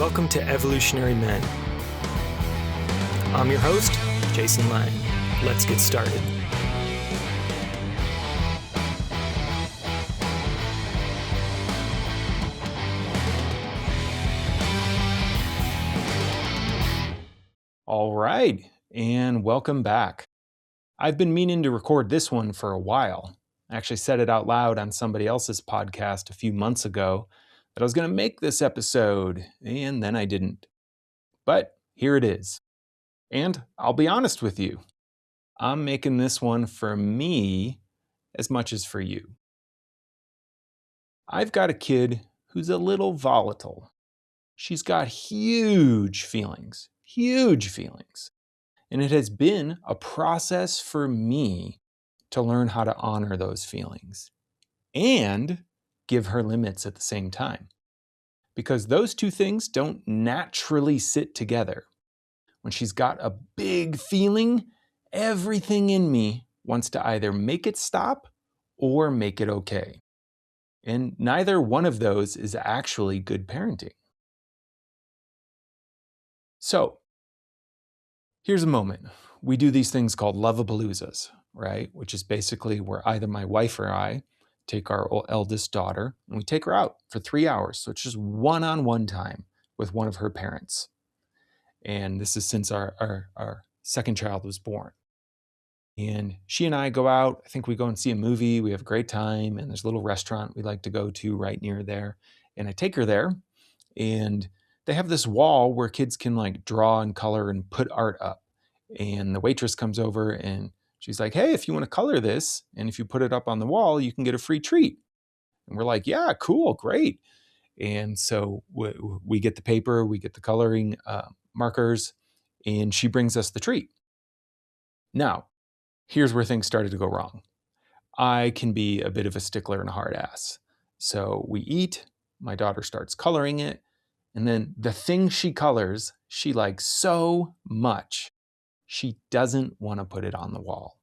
Welcome to Evolutionary Men. I'm your host, Jason Lang. Let's get started. All right, and welcome back. I've been meaning to record this one for a while. I actually said it out loud on somebody else's podcast a few months ago that I was going to make this episode, and then I didn't. But here it is. And I'll be honest with you, I'm making this one for me as much as for you. I've got a kid who's a little volatile. She's got huge feelings. And it has been a process for me to learn how to honor those feelings and give her limits at the same time. Because those two things don't naturally sit together. When she's got a big feeling, everything in me wants to either make it stop or make it okay. And neither one of those is actually good parenting. So, here's a moment. We do these things called Love-a-Paloozas, right? Which is basically where either my wife or I take our eldest daughter and we take her out for 3 hours. So it's just one-on-one time with one of her parents. And this is since our second child was born. And she and I go out. I think we go and see a movie. We have a great time. And there's a little restaurant we like to go to right near there. And I take her there. And they have this wall where kids can like draw and color and put art up. And the waitress comes over and she's like, hey, if you want to color this and if you put it up on the wall, you can get a free treat. And we're like, yeah, cool, great. And so we get the paper, we get the coloring markers, and she brings us the treat. Now, here's where things started to go wrong. I can be a bit of a stickler and a hard ass. So we eat, my daughter starts coloring it, and then the thing she colors, she likes so much, she doesn't want to put it on the wall.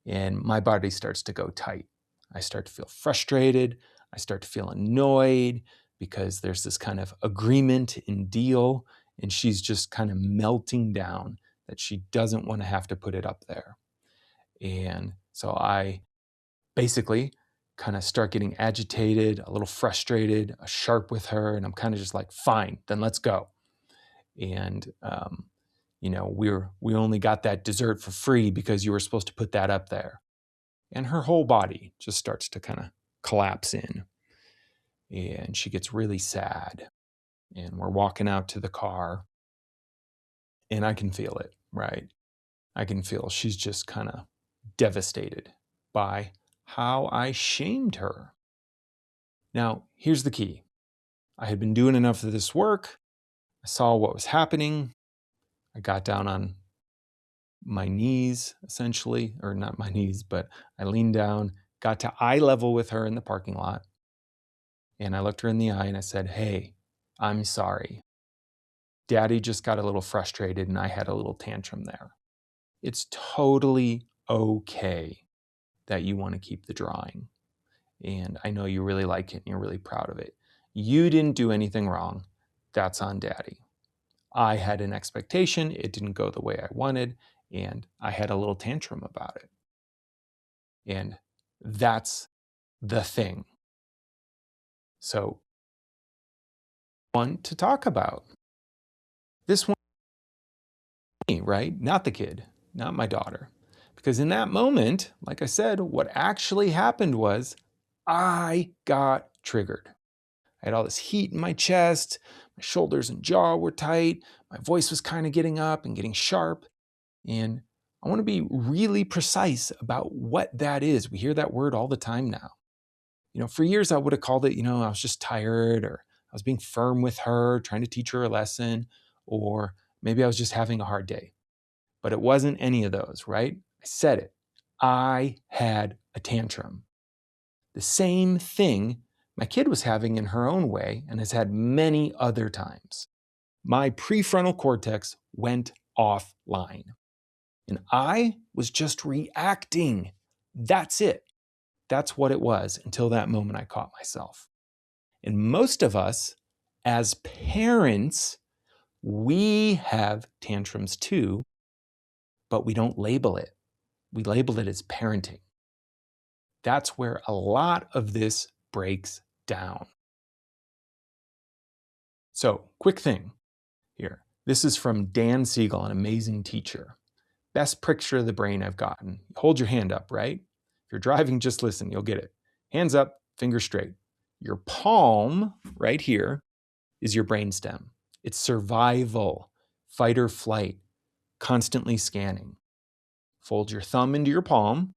And my body starts to go tight. I start to feel frustrated. I start to feel annoyed because there's this kind of agreement and deal, and she's just kind of melting down that she doesn't want to have to put it up there. And so I basically kind of start getting agitated, a little frustrated, sharp with her, and I'm kind of just like, fine, then let's go. And we only got that dessert for free because you were supposed to put that up there. And her whole body just starts to kind of collapse in. And she gets really sad. And we're walking out to the car. And I can feel it, right? I can feel she's just kind of devastated by how I shamed her. Now, here's the key. I had been doing enough of this work. I saw what was happening. I got down on my knees, essentially, or not my knees, but I leaned down, got to eye level with her in the parking lot. And I looked her in the eye and I said, hey, I'm sorry. Daddy just got a little frustrated and I had a little tantrum there. It's totally okay that you want to keep the drawing. And I know you really like it and you're really proud of it. You didn't do anything wrong. That's on Daddy. I had an expectation. It didn't go the way I wanted. And I had a little tantrum about it. And that's the thing. So, one to talk about. This one, right? Not the kid, not my daughter. Because in that moment, like I said, what actually happened was I got triggered. I had all this heat in my chest. My shoulders and jaw were tight. My voice was kind of getting up and getting sharp. And I want to be really precise about what that is. We hear that word all the time now. For years I would have called it, I was just tired, or I was being firm with her, trying to teach her a lesson, or maybe I was just having a hard day. But it wasn't any of those, right? I said it. I had a tantrum. The same thing my kid was having in her own way and has had many other times. My prefrontal cortex went offline. And I was just reacting. That's it. That's what it was until that moment I caught myself. And most of us as parents, we have tantrums too, but we don't label it. We label it as parenting. That's where a lot of this breaks down. So, quick thing here. This is from Dan Siegel, an amazing teacher. Best picture of the brain I've gotten. Hold your hand up, right? If you're driving, just listen, you'll get it. Hands up, fingers straight. Your palm, right here, is your brainstem. It's survival, fight or flight, constantly scanning. Fold your thumb into your palm.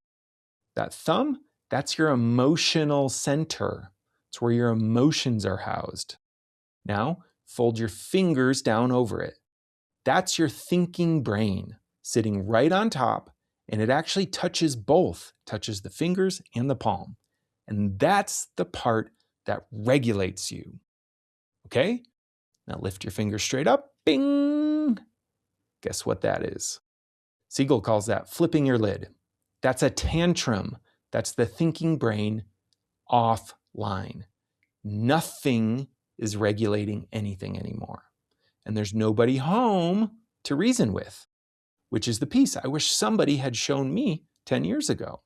That thumb, that's your emotional center. It's where your emotions are housed. Now, fold your fingers down over it. That's your thinking brain sitting right on top, and it actually touches both, touches the fingers and the palm. And that's the part that regulates you. Okay? Now lift your fingers straight up. Bing! Guess what that is? Siegel calls that flipping your lid. That's a tantrum. That's the thinking brain offline. Nothing is regulating anything anymore. And there's nobody home to reason with, which is the piece I wish somebody had shown me 10 years ago.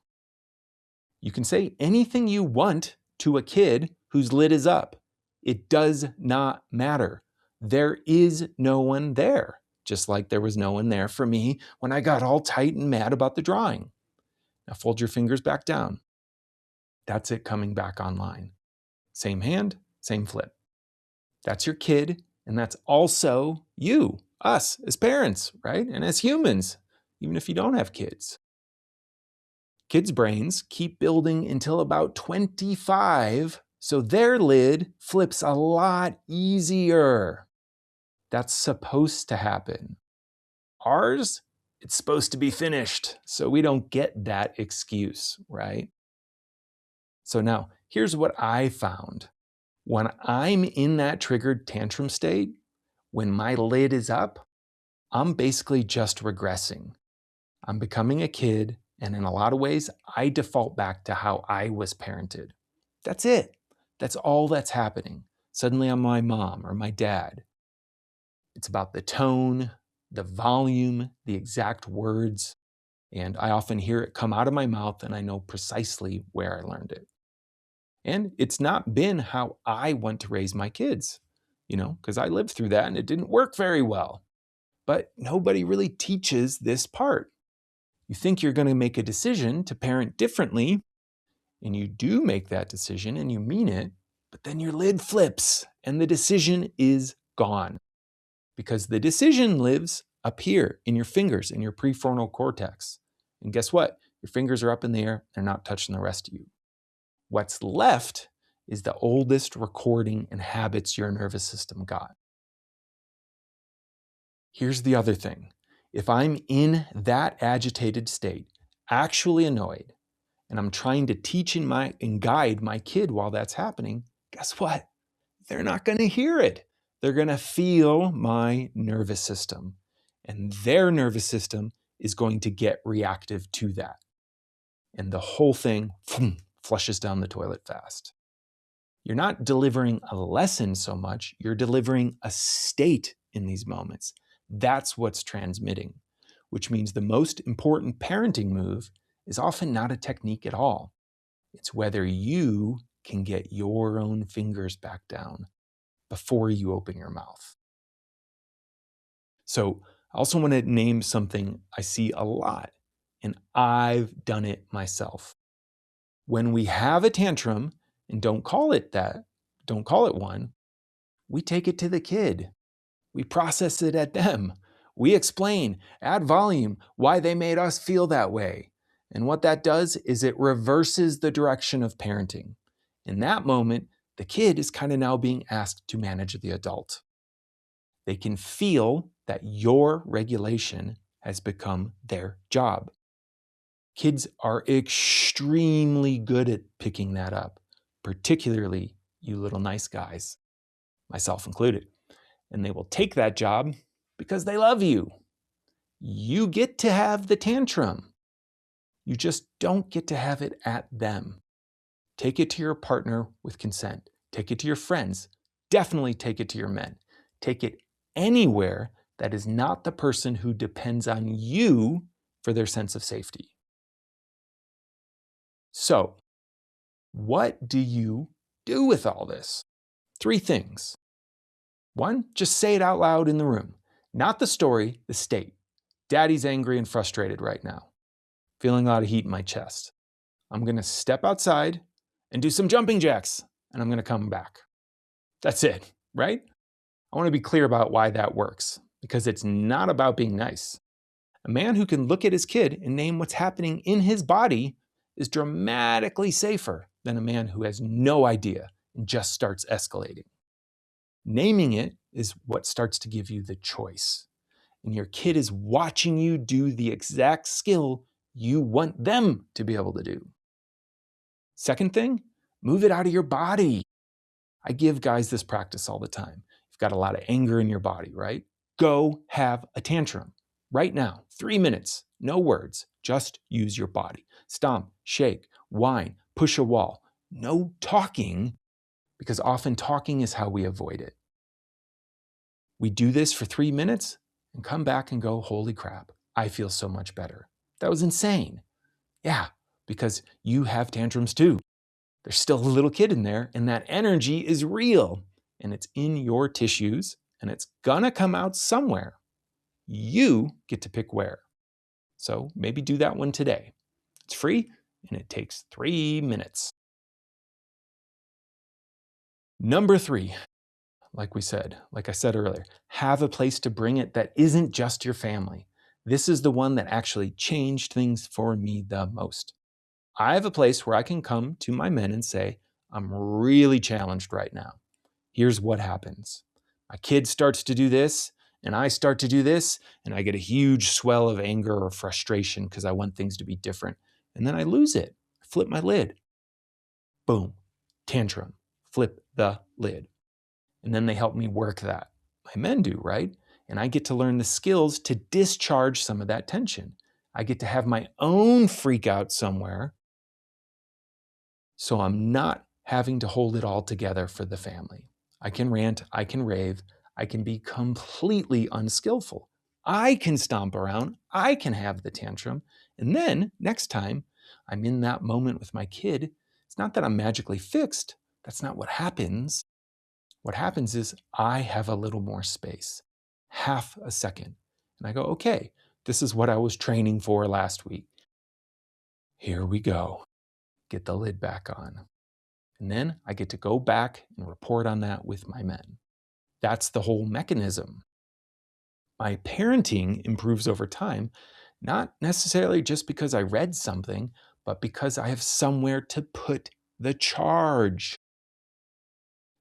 You can say anything you want to a kid whose lid is up. It does not matter. There is no one there, just like there was no one there for me when I got all tight and mad about the drawing. Now fold your fingers back down. That's it coming back online. Same hand, same flip. That's your kid, and that's also you, us as parents, right? And as humans, even if you don't have kids. Kids' brains keep building until about 25, so their lid flips a lot easier. That's supposed to happen. Ours, it's supposed to be finished, so we don't get that excuse, right? So now, here's what I found. When I'm in that triggered tantrum state, when my lid is up, I'm basically just regressing. I'm becoming a kid, and in a lot of ways, I default back to how I was parented. That's it. That's all that's happening. Suddenly I'm my mom or my dad. It's about the tone, the volume, the exact words, and I often hear it come out of my mouth and I know precisely where I learned it. And it's not been how I want to raise my kids, because I lived through that and it didn't work very well. But nobody really teaches this part. You think you're going to make a decision to parent differently, and you do make that decision and you mean it, but then your lid flips and the decision is gone. Because the decision lives up here in your fingers, in your prefrontal cortex. And guess what? Your fingers are up in the air, they're not touching the rest of you. What's left is the oldest recording and habits your nervous system got. Here's the other thing. If I'm in that agitated state, actually annoyed, and I'm trying to teach and guide my kid while that's happening, guess what? They're not going to hear it. They're going to feel my nervous system, and their nervous system is going to get reactive to that. And the whole thing flushes down the toilet fast. You're not delivering a lesson so much, you're delivering a state in these moments. That's what's transmitting, which means the most important parenting move is often not a technique at all. It's whether you can get your own fingers back down before you open your mouth. So I also want to name something I see a lot, and I've done it myself. When we have a tantrum, and don't call it that, don't call it one, we take it to the kid. We process it at them. We explain, add volume, why they made us feel that way. And what that does is it reverses the direction of parenting. In that moment, the kid is kind of now being asked to manage the adult. They can feel that your regulation has become their job. Kids are extremely good at picking that up, particularly you little nice guys, myself included. And they will take that job because they love you. You get to have the tantrum. You just don't get to have it at them. Take it to your partner with consent. Take it to your friends. definitely take it to your men. Take it anywhere that is not the person who depends on you for their sense of safety. So, what do you do with all this? 3 things. 1, just say it out loud in the room. Not the story, the state. Daddy's angry and frustrated right now. Feeling a lot of heat in my chest. I'm going to step outside and do some jumping jacks, and I'm going to come back. That's it, right? I want to be clear about why that works, because it's not about being nice. A man who can look at his kid and name what's happening in his body is dramatically safer than a man who has no idea and just starts escalating. Naming it is what starts to give you the choice. And your kid is watching you do the exact skill you want them to be able to do. Second thing, move it out of your body. I give guys this practice all the time. You've got a lot of anger in your body, right? Go have a tantrum right now, 3 minutes, no words, just use your body. Stomp, shake, whine, push a wall. No talking, because often talking is how we avoid it. We do this for 3 minutes and come back and go, holy crap, I feel so much better. That was insane. Yeah, because you have tantrums too. There's still a little kid in there, and that energy is real, and it's in your tissues, and it's gonna come out somewhere. You get to pick where. So maybe do that one today. It's free, and it takes 3 minutes. Number 3, like I said earlier, have a place to bring it that isn't just your family. This is the one that actually changed things for me the most. I have a place where I can come to my men and say, I'm really challenged right now. Here's what happens. My kid starts to do this, and I start to do this, and I get a huge swell of anger or frustration because I want things to be different. And then I lose it. I flip my lid. Boom. Tantrum. Flip the lid. And then they help me work that. My men do, right? And I get to learn the skills to discharge some of that tension. I get to have my own freak out somewhere, so I'm not having to hold it all together for the family. I can rant, I can rave, I can be completely unskillful. I can stomp around, I can have the tantrum, and then next time I'm in that moment with my kid, it's not that I'm magically fixed. That's not what happens. What happens is I have a little more space, half a second. And I go, okay, this is what I was training for last week. Here we go. Get the lid back on. And then I get to go back and report on that with my men. That's the whole mechanism. My parenting improves over time, not necessarily just because I read something, but because I have somewhere to put the charge.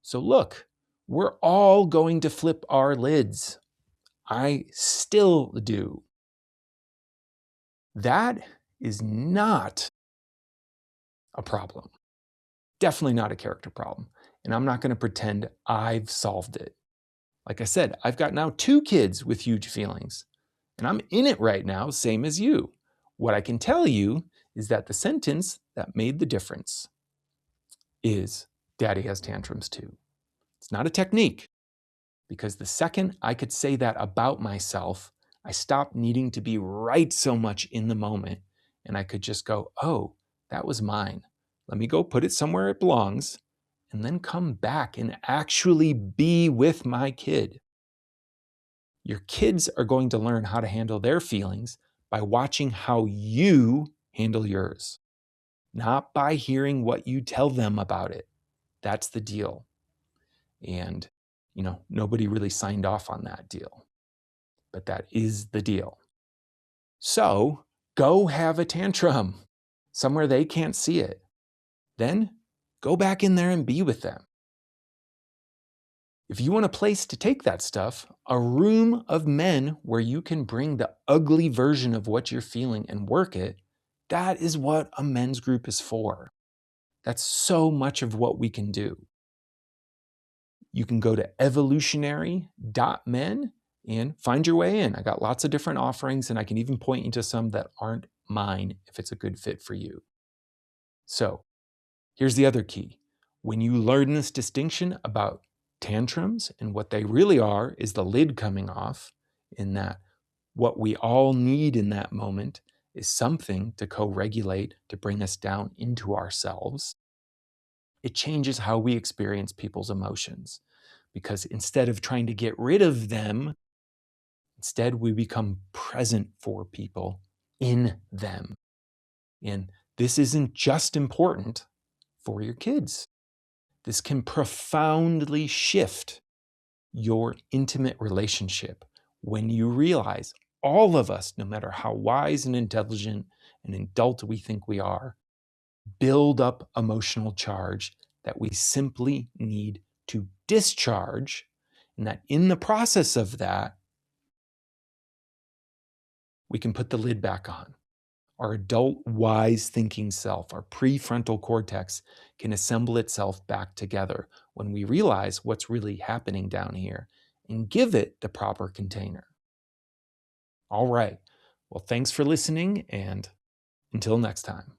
So look, we're all going to flip our lids. I still do. That is not a problem. Definitely not a character problem. And I'm not going to pretend I've solved it. Like I said, I've got now 2 kids with huge feelings, and I'm in it right now, same as you. What I can tell you is that the sentence that made the difference is, Daddy has tantrums too. It's not a technique, because the second I could say that about myself, I stopped needing to be right so much in the moment, and I could just go, oh, that was mine. Let me go put it somewhere it belongs, and then come back and actually be with my kid. Your kids are going to learn how to handle their feelings by watching how you handle yours, not by hearing what you tell them about it. That's the deal. And, nobody really signed off on that deal, but that is the deal. So go have a tantrum somewhere they can't see it. Then go back in there and be with them. If you want a place to take that stuff, a room of men where you can bring the ugly version of what you're feeling and work it, that is what a men's group is for. That's so much of what we can do. You can go to evolutionary.men and find your way in. I got lots of different offerings, and I can even point you to some that aren't mine if it's a good fit for you. So here's the other key. When you learn this distinction about Tantrums, and what they really are, is the lid coming off, in that what we all need in that moment is something to co-regulate, to bring us down into ourselves. It changes how we experience people's emotions, because instead of trying to get rid of them, instead we become present for people in them. And this isn't just important for your kids. This can profoundly shift your intimate relationship when you realize all of us, no matter how wise and intelligent and adult we think we are, build up emotional charge that we simply need to discharge. And that in the process of that, we can put the lid back on. Our adult, wise thinking self, our prefrontal cortex, can assemble itself back together when we realize what's really happening down here and give it the proper container. All right. Well, thanks for listening, and until next time.